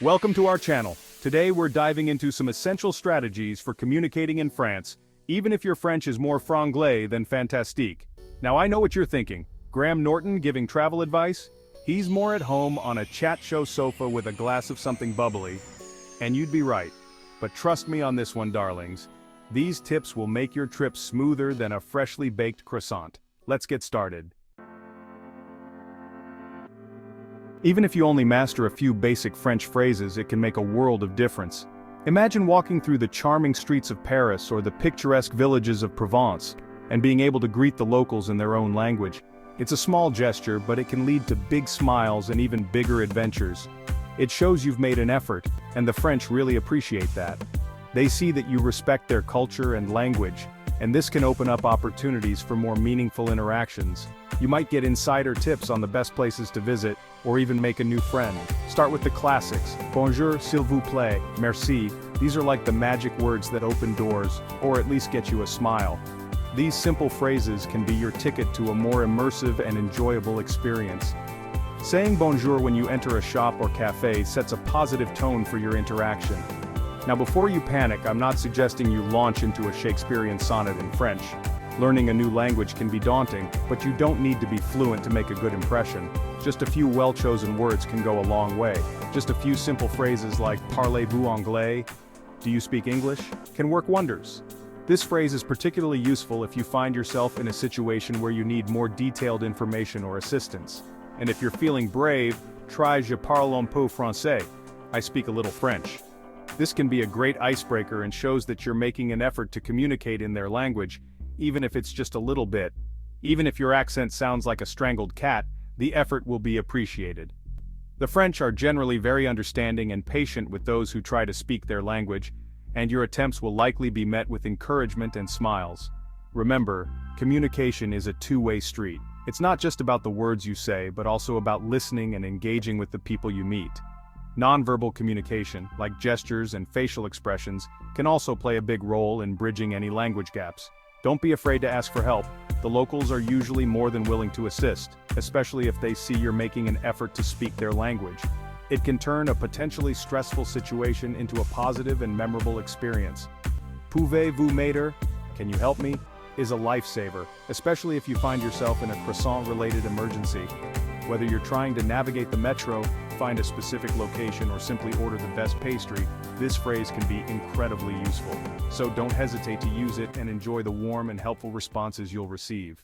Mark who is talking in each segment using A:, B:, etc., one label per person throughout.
A: Welcome to our channel. Today we're diving into some essential strategies for communicating in France, even if your French is more franglais than fantastique. Now I know what you're thinking. Graham Norton giving travel advice? He's more at home on a chat show sofa with a glass of something bubbly. And you'd be right. But trust me on this one, darlings. These tips will make your trip smoother than a freshly baked croissant. Let's get started. Even if you only master a few basic French phrases, it can make a world of difference. Imagine walking through the charming streets of Paris or the picturesque villages of Provence, and being able to greet the locals in their own language. It's a small gesture, but it can lead to big smiles and even bigger adventures. It shows you've made an effort, and the French really appreciate that. They see that you respect their culture and language, and this can open up opportunities for more meaningful interactions. You might get insider tips on the best places to visit, or even make a new friend. Start with the classics. Bonjour, s'il vous plaît, merci. These are like the magic words that open doors, or at least get you a smile. These simple phrases can be your ticket to a more immersive and enjoyable experience. Saying bonjour when you enter a shop or cafe sets a positive tone for your interaction. Now before you panic, I'm not suggesting you launch into a Shakespearean sonnet in French. Learning a new language can be daunting, but you don't need to be fluent to make a good impression. Just a few well-chosen words can go a long way. Just a few simple phrases like "Parlez-vous anglais?" "Do you speak English?" can work wonders. This phrase is particularly useful if you find yourself in a situation where you need more detailed information or assistance. And if you're feeling brave, try "Je parle un peu français." I speak a little French. This can be a great icebreaker and shows that you're making an effort to communicate in their language, even if it's just a little bit. Even if your accent sounds like a strangled cat, the effort will be appreciated. The French are generally very understanding and patient with those who try to speak their language, and your attempts will likely be met with encouragement and smiles. Remember, communication is a two-way street. It's not just about the words you say, but also about listening and engaging with the people you meet. Nonverbal communication, like gestures and facial expressions, can also play a big role in bridging any language gaps. Don't be afraid to ask for help. The locals are usually more than willing to assist, especially if they see you're making an effort to speak their language. It can turn a potentially stressful situation into a positive and memorable experience. "Pouvez-vous m'aider?" "Can you help me?" is a lifesaver, especially if you find yourself in a croissant-related emergency. Whether you're trying to navigate the metro, find a specific location, or simply order the best pastry, this phrase can be incredibly useful. So don't hesitate to use it and enjoy the warm and helpful responses you'll receive.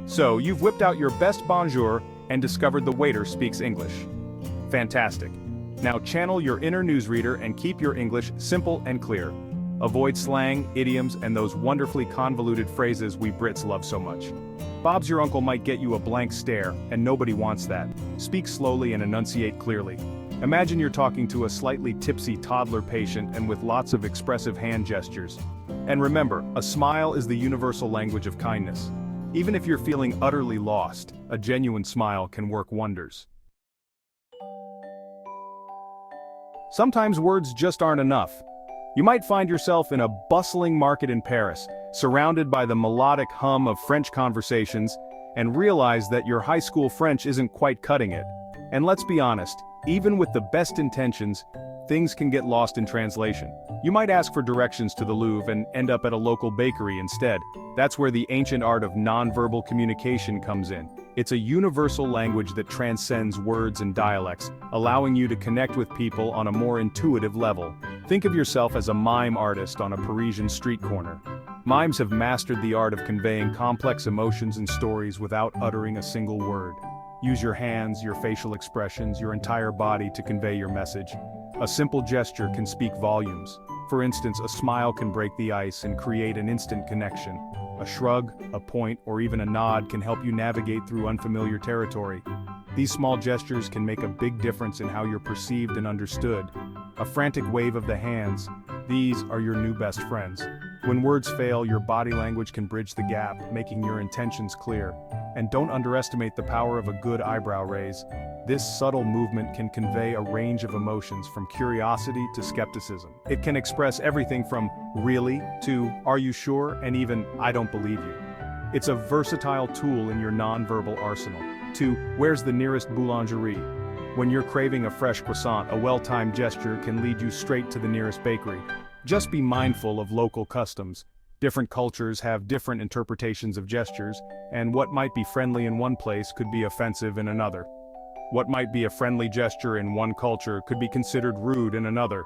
A: So, you've whipped out your best bonjour and discovered the waiter speaks English. Fantastic. Now channel your inner newsreader and keep your English simple and clear. Avoid slang, idioms, and those wonderfully convoluted phrases we Brits love so much. Bob's your uncle might get you a blank stare, and nobody wants that. Speak slowly and enunciate clearly. Imagine you're talking to a slightly tipsy toddler patient and with lots of expressive hand gestures. And remember, a smile is the universal language of kindness. Even if you're feeling utterly lost, a genuine smile can work wonders. Sometimes words just aren't enough. You might find yourself in a bustling market in Paris, surrounded by the melodic hum of French conversations, and realize that your high school French isn't quite cutting it. And let's be honest, even with the best intentions, things can get lost in translation. You might ask for directions to the Louvre and end up at a local bakery instead. That's where the ancient art of nonverbal communication comes in. It's a universal language that transcends words and dialects, allowing you to connect with people on a more intuitive level. Think of yourself as a mime artist on a Parisian street corner. Mimes have mastered the art of conveying complex emotions and stories without uttering a single word. Use your hands, your facial expressions, your entire body to convey your message. A simple gesture can speak volumes. For instance, a smile can break the ice and create an instant connection. A shrug, a point, or even a nod can help you navigate through unfamiliar territory. These small gestures can make a big difference in how you're perceived and understood. A frantic wave of the hands, these are your new best friends. When words fail, your body language can bridge the gap, making your intentions clear. And don't underestimate the power of a good eyebrow raise. This subtle movement can convey a range of emotions from curiosity to skepticism. It can express everything from "really" to "are you sure?" and even "I don't believe you." It's a versatile tool in your non-verbal arsenal. 2. Where's the nearest boulangerie? When you're craving a fresh croissant, a well-timed gesture can lead you straight to the nearest bakery. Just be mindful of local customs. Different cultures have different interpretations of gestures, and what might be friendly in one place could be offensive in another. What might be a friendly gesture in one culture could be considered rude in another.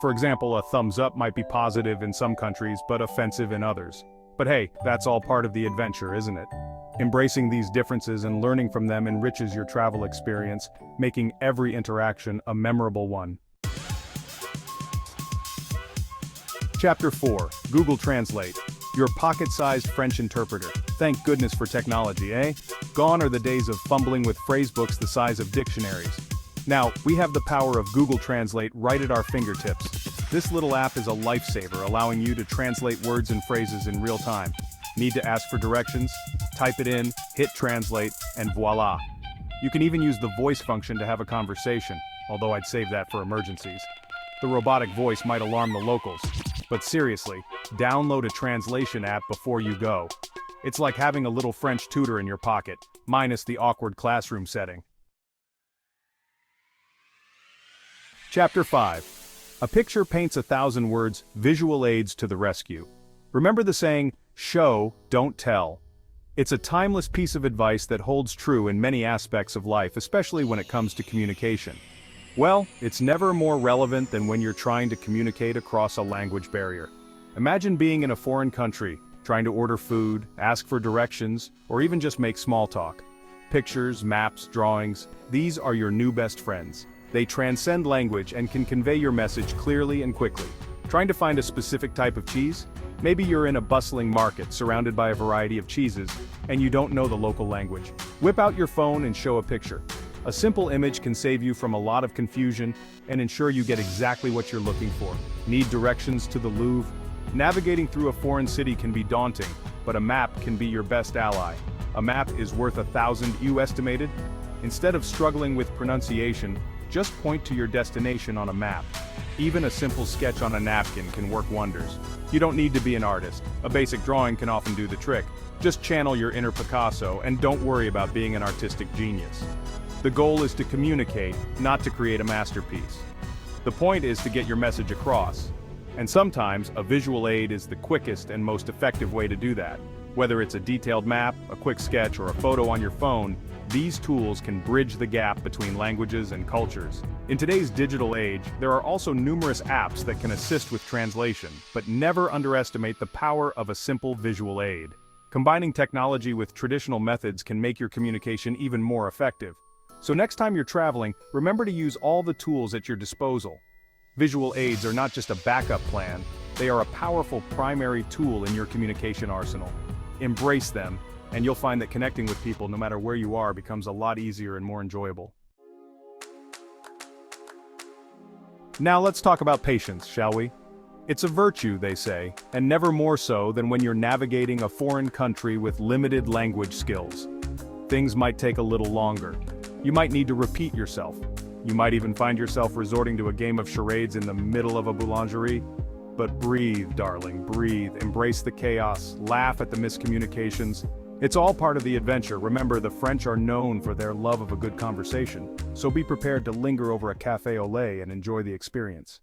A: For example, a thumbs up might be positive in some countries but offensive in others. But hey, that's all part of the adventure, isn't it? Embracing these differences and learning from them enriches your travel experience, making every interaction a memorable one. Chapter 4. Google Translate. Your pocket-sized French interpreter. Thank goodness for technology, eh? Gone are the days of fumbling with phrasebooks the size of dictionaries. Now, we have the power of Google Translate right at our fingertips. This little app is a lifesaver, allowing you to translate words and phrases in real time. Need to ask for directions? Type it in, hit translate, and voila. You can even use the voice function to have a conversation, although I'd save that for emergencies. The robotic voice might alarm the locals. But seriously, download a translation app before you go. It's like having a little French tutor in your pocket, minus the awkward classroom setting. Chapter 5. A picture paints 1,000 words, visual aids to the rescue. Remember the saying, show, don't tell. It's a timeless piece of advice that holds true in many aspects of life, especially when it comes to communication. Well, it's never more relevant than when you're trying to communicate across a language barrier. Imagine being in a foreign country, trying to order food, ask for directions, or even just make small talk. Pictures, maps, drawings, these are your new best friends. They transcend language and can convey your message clearly and quickly. Trying to find a specific type of cheese? Maybe you're in a bustling market surrounded by a variety of cheeses, and you don't know the local language. Whip out your phone and show a picture. A simple image can save you from a lot of confusion and ensure you get exactly what you're looking for. Need directions to the Louvre? Navigating through a foreign city can be daunting, but a map can be your best ally. A map is worth 1,000 you estimated? Instead of struggling with pronunciation, just point to your destination on a map. Even a simple sketch on a napkin can work wonders. You don't need to be an artist. A basic drawing can often do the trick. Just channel your inner Picasso and don't worry about being an artistic genius. The goal is to communicate, not to create a masterpiece. The point is to get your message across. And sometimes, a visual aid is the quickest and most effective way to do that. Whether it's a detailed map, a quick sketch, or a photo on your phone, these tools can bridge the gap between languages and cultures. In today's digital age, there are also numerous apps that can assist with translation, but never underestimate the power of a simple visual aid. Combining technology with traditional methods can make your communication even more effective. So next time you're traveling, remember to use all the tools at your disposal. Visual aids are not just a backup plan, they are a powerful primary tool in your communication arsenal. Embrace them, and you'll find that connecting with people no matter where you are becomes a lot easier and more enjoyable. Now let's talk about patience, shall we? It's a virtue, they say, and never more so than when you're navigating a foreign country with limited language skills. Things might take a little longer. You might need to repeat yourself. You might even find yourself resorting to a game of charades in the middle of a boulangerie. But breathe, darling, breathe. Embrace the chaos, laugh at the miscommunications. It's all part of the adventure. Remember, the French are known for their love of a good conversation, so be prepared to linger over a café au lait and enjoy the experience.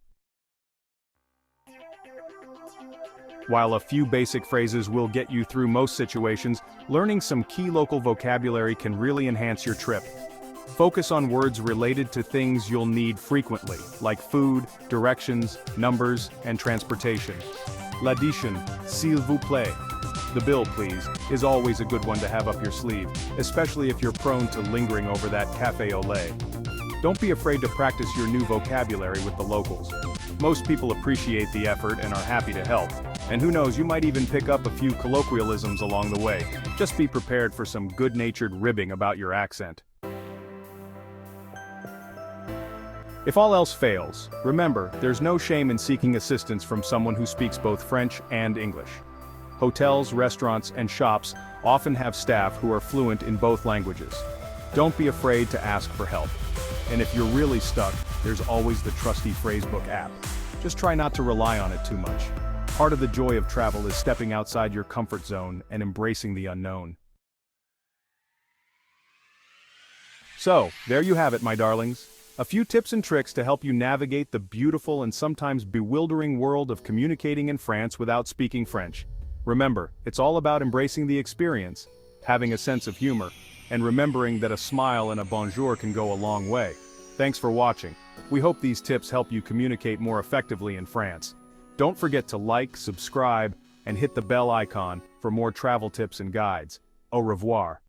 A: While a few basic phrases will get you through most situations, learning some key local vocabulary can really enhance your trip. Focus on words related to things you'll need frequently, like food, directions, numbers, and transportation. L'addition, s'il vous plaît, the bill please, is always a good one to have up your sleeve, especially if you're prone to lingering over that café au lait. Don't be afraid to practice your new vocabulary with the locals. Most people appreciate the effort and are happy to help. And who knows, you might even pick up a few colloquialisms along the way. Just be prepared for some good-natured ribbing about your accent. If all else fails, remember, there's no shame in seeking assistance from someone who speaks both French and English. Hotels, restaurants, and shops often have staff who are fluent in both languages. Don't be afraid to ask for help. And if you're really stuck, there's always the trusty phrasebook app. Just try not to rely on it too much. Part of the joy of travel is stepping outside your comfort zone and embracing the unknown. So, there you have it, my darlings. A few tips and tricks to help you navigate the beautiful and sometimes bewildering world of communicating in France without speaking French. Remember, it's all about embracing the experience, having a sense of humor, and remembering that a smile and a bonjour can go a long way. Thanks for watching. We hope these tips help you communicate more effectively in France. Don't forget to like, subscribe, and hit the bell icon for more travel tips and guides. Au revoir.